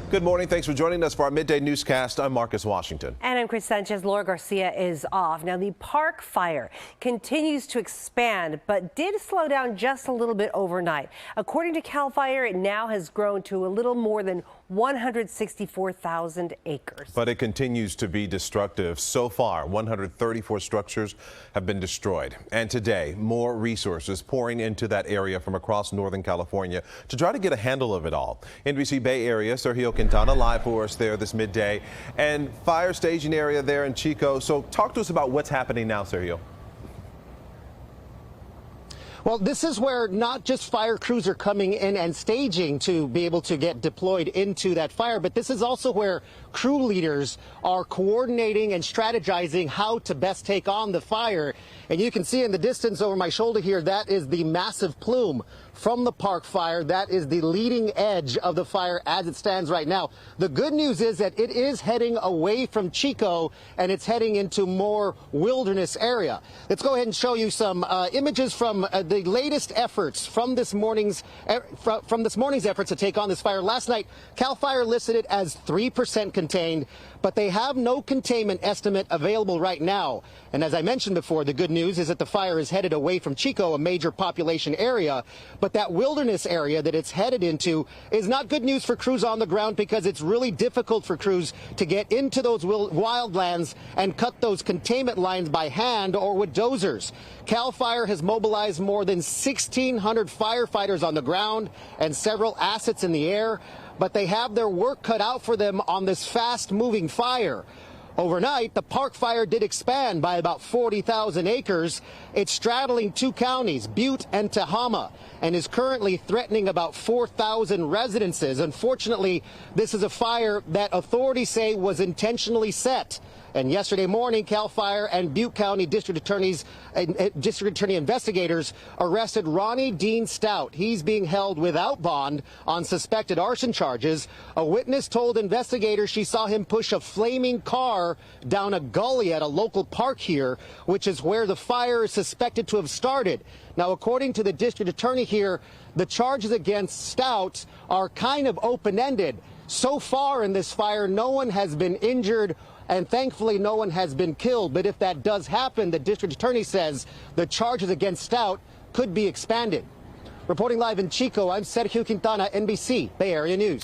Good morning. Thanks for joining us for our midday newscast. I'm Marcus Washington. And I'm Chris Sanchez. Laura Garcia is off. Now, the park fire continues to expand, but did slow down just a little bit overnight. According to CAL FIRE, it now has grown to a little more than 164,000 acres. But it continues to be destructive. So far, 134 structures have been destroyed. And today, more resources pouring into that area from across Northern California to try to get a handle of it all. NBC Bay Area, Sergio Quintana live for us there this midday. And fire staging area there in Chico. So talk to us about what's happening now, Sergio. Well, this is where not just fire crews are coming in and staging to be able to get deployed into that fire, but this is also where crew leaders are coordinating and strategizing how to best take on the fire. And you can see in the distance over my shoulder here, that is the massive plume from the park fire. That is the leading edge of the fire as it stands right now. The good news is that it is heading away from Chico and it's heading into more wilderness area. Let's go ahead and show you some images from the latest efforts from this morning's efforts to take on this fire. Last night, CAL FIRE listed it as 3% contained, but they have no containment estimate available right now. And as I mentioned before, the good news is that the fire is headed away from Chico, a major population area. But that wilderness area that it's headed into is not good news for crews on the ground, because it's really difficult for crews to get into those wildlands and cut those containment lines by hand or with dozers. CAL FIRE has mobilized more than 1,600 firefighters on the ground and several assets in the air, but they have their work cut out for them on this fast-moving fire. Overnight, the park fire did expand by about 40,000 acres. It's straddling two counties, Butte and Tehama, and is currently threatening about 4,000 residences. Unfortunately, this is a fire that authorities say was intentionally set. And yesterday morning, CAL FIRE and Butte County District Attorney investigators arrested Ronnie Dean Stout. He's being held without bond on suspected arson charges. A witness told investigators she saw him push a flaming car down a gully at a local park here, which is where the fire is suspected to have started. Now, according to the district attorney here, the charges against Stout are kind of open-ended. So far in this fire, no one has been injured, and thankfully no one has been killed. But if that does happen, the district attorney says the charges against Stout could be expanded. Reporting live in Chico, I'm Sergio Quintana, NBC Bay Area News.